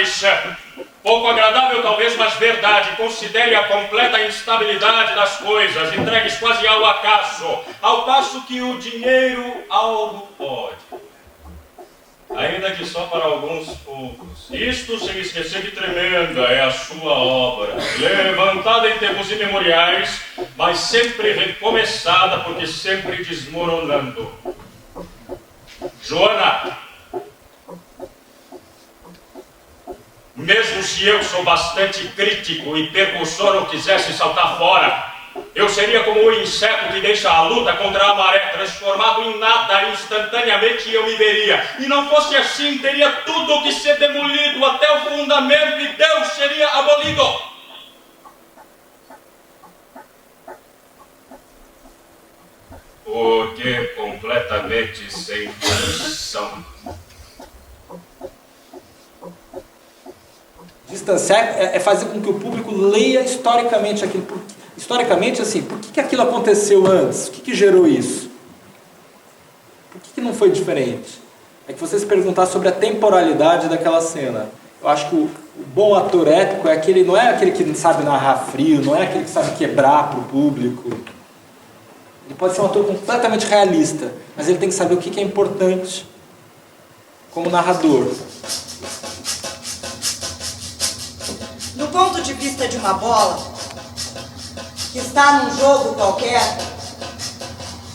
verdades. Pouco agradável talvez, mas verdade. Considere a completa instabilidade das coisas, entregues quase ao acaso, ao passo que o dinheiro algo pode. Ainda que só para alguns poucos. Isto sem esquecer que tremenda é a sua obra, levantada em tempos imemoriais, mas sempre recomeçada, porque sempre desmoronando. Joana, mesmo se eu sou bastante crítico e percussor ou quisesse saltar fora, eu seria como o inseto que deixa a luta contra a maré, transformado em nada instantaneamente, e eu me veria. E não fosse assim, teria tudo que ser demolido até o fundamento e Deus seria abolido. Porque completamente sem função. Distanciar é fazer com que o público leia historicamente aquilo. Historicamente, assim, por que aquilo aconteceu antes? O que gerou isso? Por que não foi diferente? É que você se perguntar sobre a temporalidade daquela cena. Eu acho que o bom ator épico não é aquele que sabe narrar frio, não é aquele que sabe quebrar para o público. Ele pode ser um ator completamente realista, mas ele tem que saber o que é importante como narrador. Do ponto de vista de uma bola que está num jogo qualquer,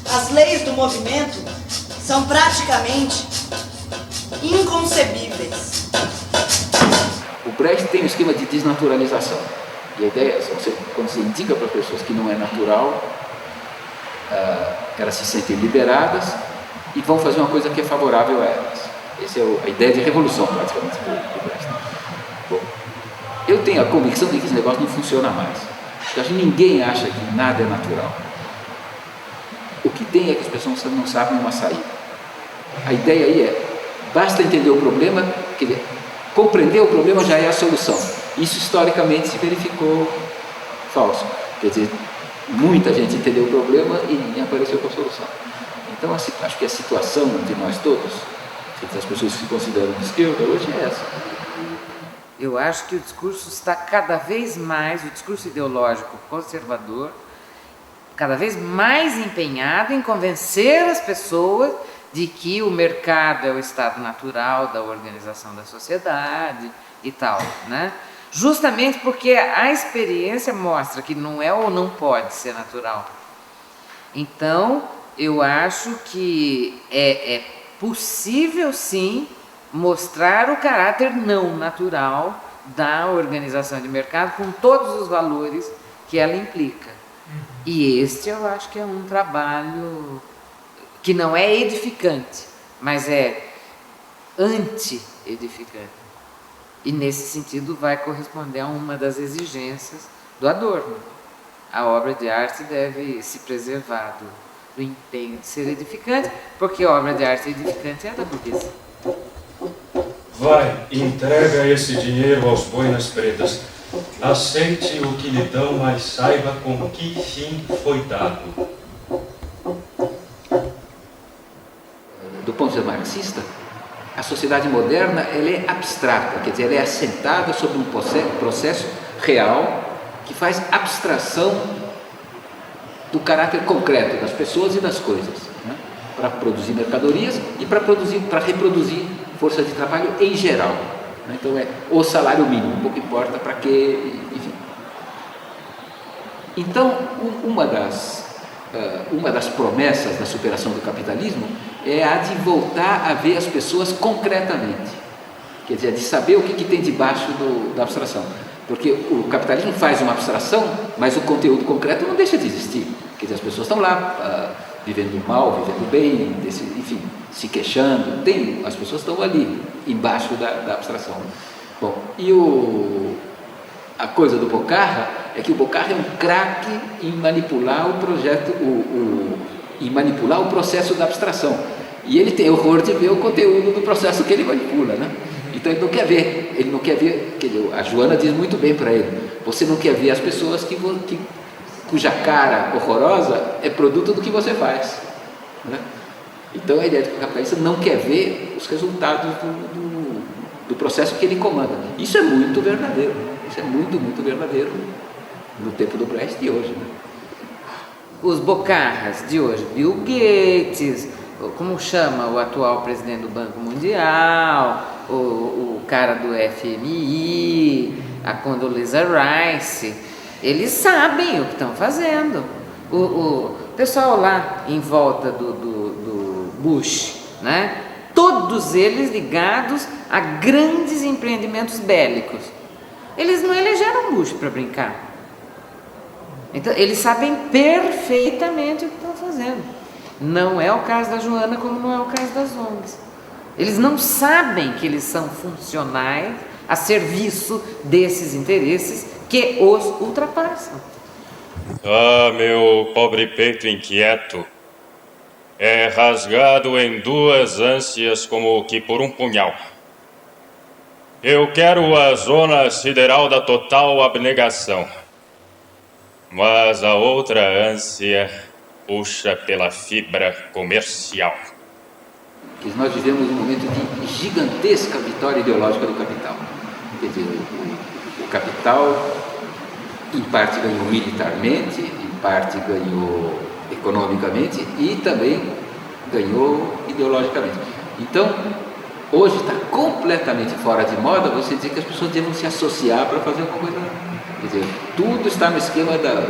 as leis do movimento são praticamente inconcebíveis. O Brecht tem um esquema de desnaturalização. E a ideia é, quando você indica para pessoas que não é natural, elas se sentem liberadas e vão fazer uma coisa que é favorável a elas. Essa é a ideia de revolução, praticamente, do Brecht. Bom, eu tenho a convicção de que esse negócio não funciona mais. Porque acho que ninguém acha que nada é natural. O que tem é que as pessoas não sabem uma saída. A ideia aí é, basta entender o problema, quer dizer, compreender o problema já é a solução. Isso historicamente se verificou falso. Quer dizer, muita gente entendeu o problema e ninguém apareceu com a solução. Então, acho que a situação de nós todos, as pessoas que se consideram de esquerda, hoje é essa. Eu acho que o discurso está cada vez mais, o discurso ideológico conservador, cada vez mais empenhado em convencer as pessoas de que o mercado é o estado natural da organização da sociedade e tal, né? Justamente porque a experiência mostra que não é ou não pode ser natural. Então, eu acho que é possível sim mostrar o caráter não natural da organização de mercado com todos os valores que ela implica. E este eu acho que é um trabalho que não é edificante, mas é anti-edificante. E nesse sentido vai corresponder a uma das exigências do Adorno. A obra de arte deve se preservar do empenho de ser edificante, porque a obra de arte edificante é a da burguesia. Vai, entrega esse dinheiro aos boinas pretas. Aceite o que lhe dão, mas saiba com que fim foi dado. Do ponto de vista marxista, a sociedade moderna ela é abstrata, quer dizer, ela é assentada sobre um processo real que faz abstração do caráter concreto das pessoas e das coisas, né? Para produzir mercadorias e para reproduzir força de trabalho em geral. Então é o salário mínimo, pouco importa para quê, enfim. Então, uma das promessas da superação do capitalismo é a de voltar a ver as pessoas concretamente, quer dizer, de saber o que tem debaixo da abstração, porque o capitalismo faz uma abstração, mas o conteúdo concreto não deixa de existir, quer dizer, as pessoas estão lá vivendo mal, vivendo bem, enfim, se queixando, as pessoas estão ali, embaixo da abstração. Bom, e a coisa do Bocarra é que o Bocarra é um craque em manipular em manipular o processo da abstração. E ele tem horror de ver o conteúdo do processo que ele manipula, né? Então ele não quer ver, a Joana diz muito bem para ele, você não quer ver as pessoas cuja cara horrorosa é produto do que você faz, né? Então a ideia de que o capitalista não quer ver os resultados do do processo que ele comanda. Isso é muito verdadeiro, isso é muito, muito verdadeiro no tempo do Brecht de hoje, né? Os bocarras de hoje, Bill Gates, como chama o atual presidente do Banco Mundial, o cara do FMI, a Condoleezza Rice, eles sabem o que estão fazendo. O pessoal lá em volta do Bush, né? Todos eles ligados a grandes empreendimentos bélicos. Eles não elegeram Bush para brincar. Então, eles sabem perfeitamente o que estão fazendo. Não é o caso da Joana, como não é o caso das ONGs. Eles não sabem que eles são funcionais a serviço desses interesses que os ultrapassam. Ah, meu pobre peito inquieto, é rasgado em duas ânsias como que por um punhal. Eu quero a zona sideral da total abnegação, mas a outra ânsia puxa pela fibra comercial. Que nós vivemos um momento de gigantesca vitória ideológica do capital. Quer dizer, o capital, em parte, ganhou militarmente, em parte, ganhou economicamente e também ganhou ideologicamente. Então, hoje está completamente fora de moda você dizer que as pessoas devam se associar para fazer alguma coisa. Quer dizer, tudo está no esquema da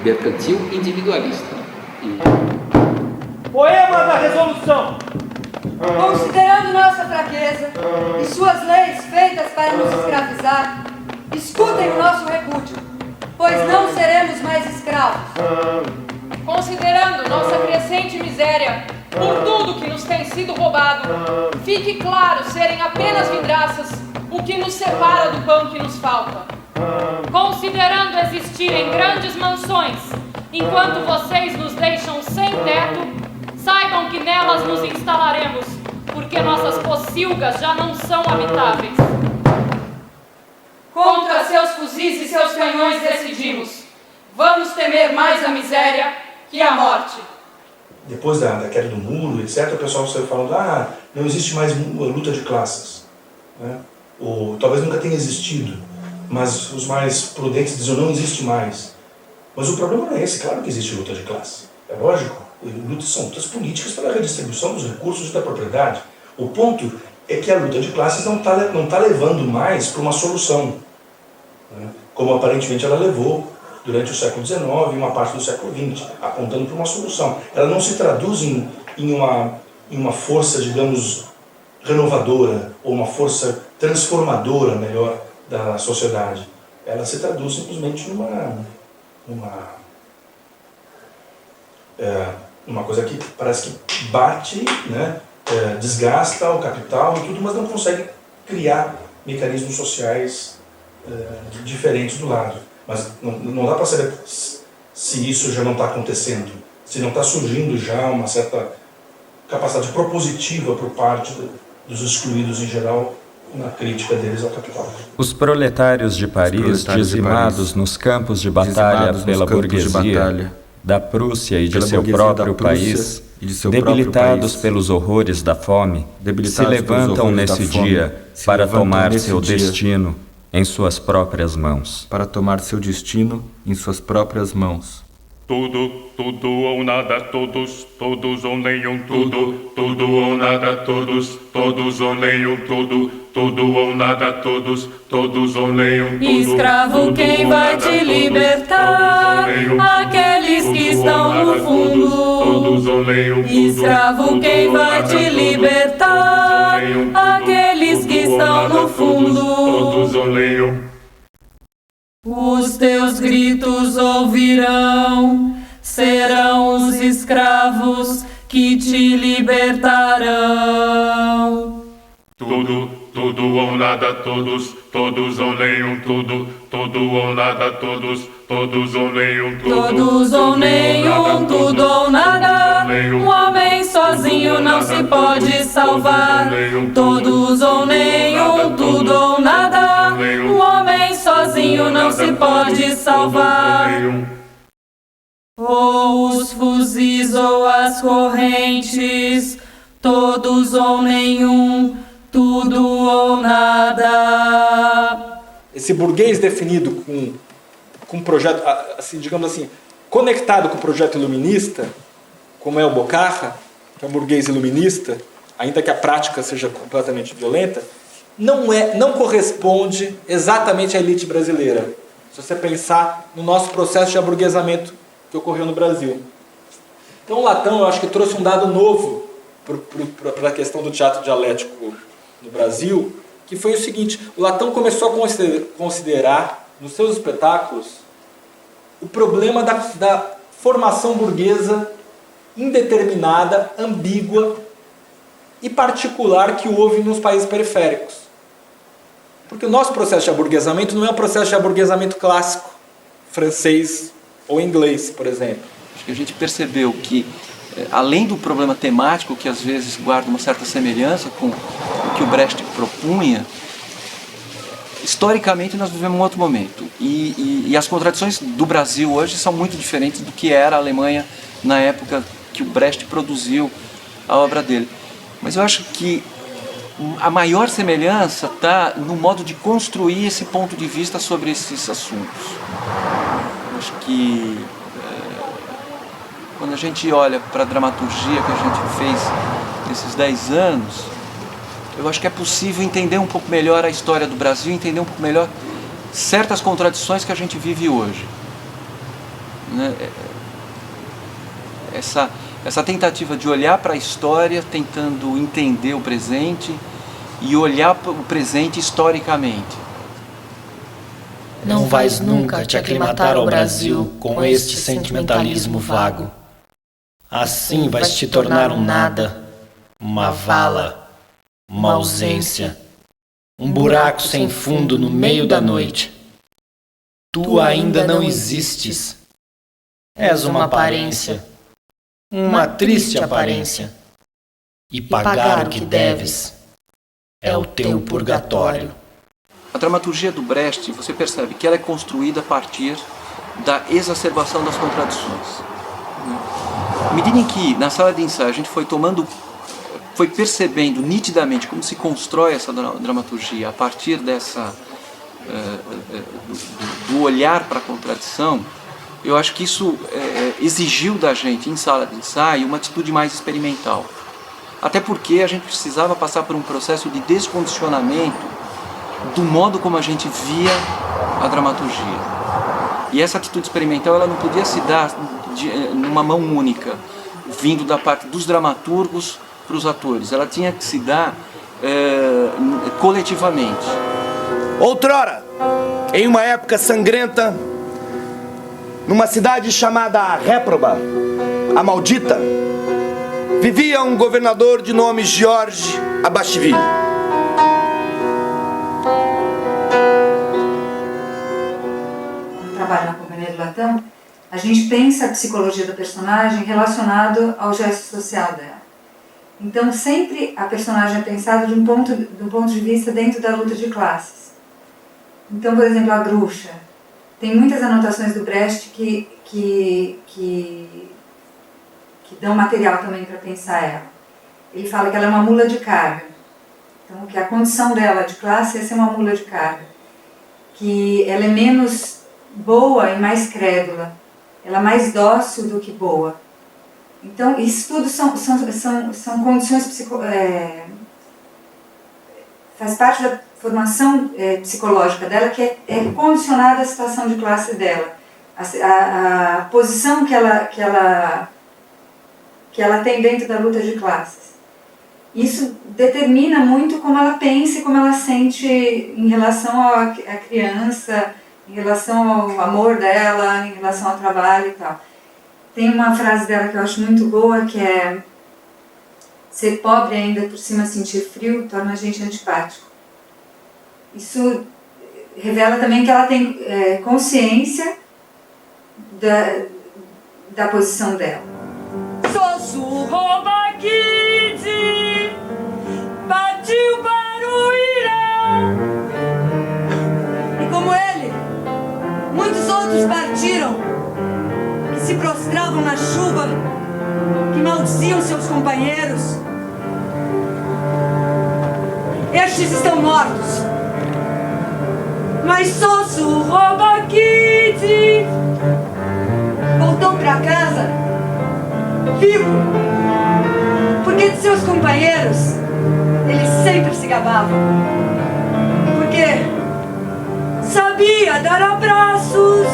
mercantil individualista. Poema da Resolução. Considerando nossa fraqueza e suas leis feitas para nos escravizar, escutem o nosso repúdio, pois não seremos mais escravos. Considerando nossa crescente miséria por tudo que nos tem sido roubado, fique claro serem apenas vidraças o que nos separa do pão que nos falta. Considerando existirem grandes mansões, enquanto vocês nos deixam sem teto, saibam que nelas nos instalaremos, porque nossas pocilgas já não são habitáveis. Contra seus fuzis e seus canhões decidimos. Vamos temer mais a miséria que a morte. Depois da queda do muro, etc., o pessoal saiu falando, não existe mais luta de classes, né? Ou talvez nunca tenha existido, mas os mais prudentes diziam, não existe mais. Mas o problema não é esse, claro que existe luta de classe, é lógico. São lutas políticas pela redistribuição dos recursos e da propriedade. O ponto é que a luta de classes não tá levando mais para uma solução, né? Como aparentemente ela levou durante o século XIX e uma parte do século XX, apontando para uma solução. Ela não se traduz em uma força, digamos, renovadora, ou uma força transformadora, melhor, da sociedade. Ela se traduz simplesmente numa coisa que parece que bate, né, desgasta o capital e tudo, mas não consegue criar mecanismos sociais diferentes do lado. Mas não dá para saber se isso já não está acontecendo, se não está surgindo já uma certa capacidade propositiva por parte dos excluídos em geral na crítica deles ao capital. Os proletários de Paris, dizimados nos campos de batalha pela burguesia da Prússia e de seu próprio país, debilitados pelos horrores da fome, se levantam nesse dia para tomar seu destino em suas próprias mãos. Tudo ou nada, todos ou nenhum, tudo ou nada, todos ou nenhum, tudo ou nada, todos ou nenhum. Escravo, quem vai te libertar? Aqueles que estão no fundo. Escravo, quem vai te libertar? Aqueles que estão no fundo. Os teus gritos ouvirão, serão os escravos que te libertarão. Tudo ou nada, todos ou nenhum, tudo ou nada, todos ou nenhum, Todos ou nenhum, tudo ou nada. Um homem sozinho não se pode salvar. Todos ou nenhum, tudo ou nada. Um homem sozinho não se pode salvar. Ou os fuzis ou as correntes, todos ou nenhum, tudo ou nada. Esse burguês definido com um projeto, assim, digamos assim, conectado com o projeto iluminista, como é o Bocarra, que é um burguês iluminista, ainda que a prática seja completamente violenta, não corresponde exatamente à elite brasileira. Se você pensar no nosso processo de aburguesamento que ocorreu no Brasil. Então o Latão, eu acho que trouxe um dado novo para a questão do teatro dialético no Brasil, que foi o seguinte: o Latão começou a considerar nos seus espetáculos o problema da formação burguesa indeterminada, ambígua e particular que houve nos países periféricos. Porque o nosso processo de aburguesamento não é um processo de aburguesamento clássico, francês ou inglês, por exemplo. Acho que a gente percebeu que, além do problema temático, que às vezes guarda uma certa semelhança com o que o Brecht propunha, historicamente nós vivemos um outro momento. E as contradições do Brasil hoje são muito diferentes do que era a Alemanha na época que o Brecht produziu a obra dele. Mas eu acho que a maior semelhança está no modo de construir esse ponto de vista sobre esses assuntos. Eu acho que quando a gente olha para a dramaturgia que a gente fez nesses 10 anos, eu acho que é possível entender um pouco melhor a história do Brasil, entender um pouco melhor certas contradições que a gente vive hoje. Né? Essa tentativa de olhar para a história, tentando entender o presente e olhar para o presente historicamente. Não vais nunca te aclimatar ao Brasil com este sentimentalismo vago. Assim vais te tornar um nada, uma vala, uma ausência, um buraco sem fundo no meio da noite. Tu ainda não existes. És uma aparência, uma triste aparência. E pagar o que deves é o teu purgatório. A dramaturgia do Brecht, você percebe que ela é construída a partir da exacerbação das contradições. À medida em que, na sala de ensaio, a gente foi percebendo nitidamente como se constrói essa dramaturgia a partir do olhar para a contradição, eu acho que isso exigiu da gente, em sala de ensaio, uma atitude mais experimental. Até porque a gente precisava passar por um processo de descondicionamento do modo como a gente via a dramaturgia. E essa atitude experimental ela não podia se dar numa mão única, vindo da parte dos dramaturgos para os atores. Ela tinha que se dar coletivamente. Outrora, em uma época sangrenta, numa cidade chamada Réproba, a Maldita, vivia um governador de nome Georges Abacheville. Quando trabalho na Companhia do Latão, a gente pensa a psicologia do personagem relacionado ao gesto social dela. Então, sempre a personagem é pensada do ponto de vista dentro da luta de classes. Então, por exemplo, a Gruxa. Tem muitas anotações do Brecht que dão material também para pensar ela. Ele fala que ela é uma mula de carga. Então, que a condição dela de classe é ser uma mula de carga. Que ela é menos boa e mais crédula. Ela é mais dócil do que boa. Então, isso tudo são condições faz parte da formação psicológica dela, que é condicionada à situação de classe dela. A posição que ela tem dentro da luta de classes. Isso determina muito como ela pensa e como ela sente em relação à criança, em relação ao amor dela, em relação ao trabalho e tal. Tem uma frase dela que eu acho muito boa, que é: ser pobre e ainda por cima sentir frio torna a gente antipático. Isso revela também que ela tem consciência da posição dela. Sussurrou Baguide, partiu para o Irã. E como ele, muitos outros partiram, que se prostravam na chuva, que maldiziam seus companheiros. estão mortos. Mas Sosso Robakid voltou para casa vivo, porque de seus companheiros ele sempre se gabava, porque sabia dar abraços,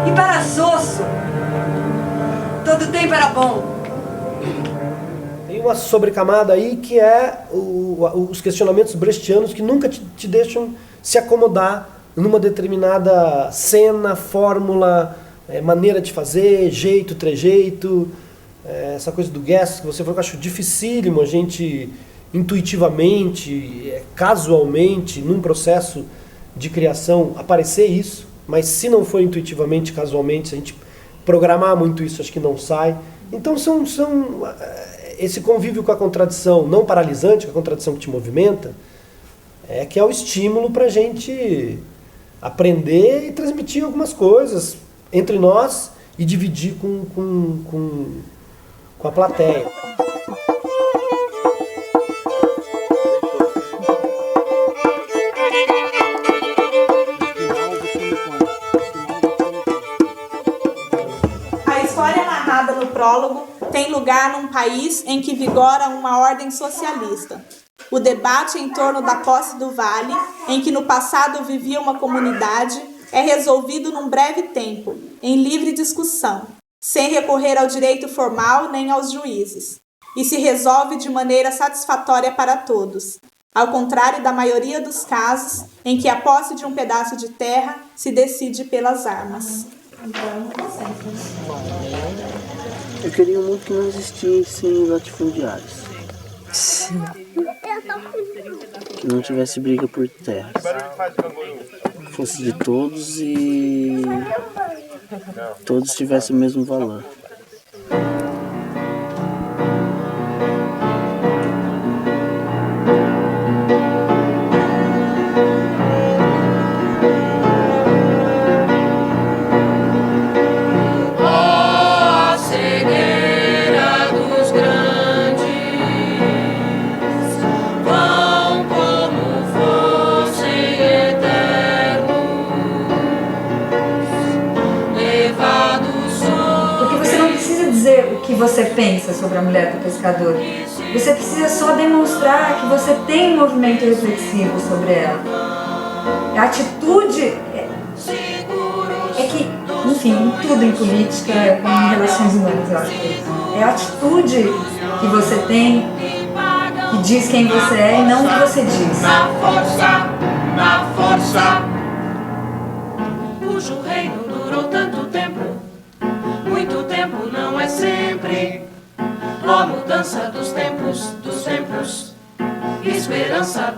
e para Sosso todo tempo era bom. Tem uma sobrecamada aí que é os questionamentos brechtianos que nunca te deixam se acomodar numa determinada cena, fórmula, maneira de fazer, jeito, trejeito, essa coisa do gesto que você falou que eu acho dificílimo a gente intuitivamente, casualmente, num processo de criação aparecer isso, mas se não for intuitivamente, casualmente, se a gente programar muito isso, acho que não sai. Então são esse convívio com a contradição não paralisante, com a contradição que te movimenta, que é o estímulo para a gente aprender e transmitir algumas coisas entre nós e dividir com a plateia. A história narrada no prólogo tem lugar num país em que vigora uma ordem socialista. O debate em torno da posse do vale, em que no passado vivia uma comunidade, é resolvido num breve tempo, em livre discussão, sem recorrer ao direito formal nem aos juízes, e se resolve de maneira satisfatória para todos, ao contrário da maioria dos casos em que a posse de um pedaço de terra se decide pelas armas. Eu queria um mundo que não existissem latifundiários. Que não tivesse briga por terras. Fosse de todos e todos tivessem o mesmo valor. Que você pensa sobre a mulher do pescador. Você precisa só demonstrar que você tem um movimento reflexivo sobre ela. A atitude é que, enfim, tudo em política, em relações humanas, eu acho que é isso. É a atitude que você tem que diz quem você é e não o que você diz. Na força, cujo reino durou tanto tempo. Muito tempo não é sempre. Ó mudança dos tempos, esperança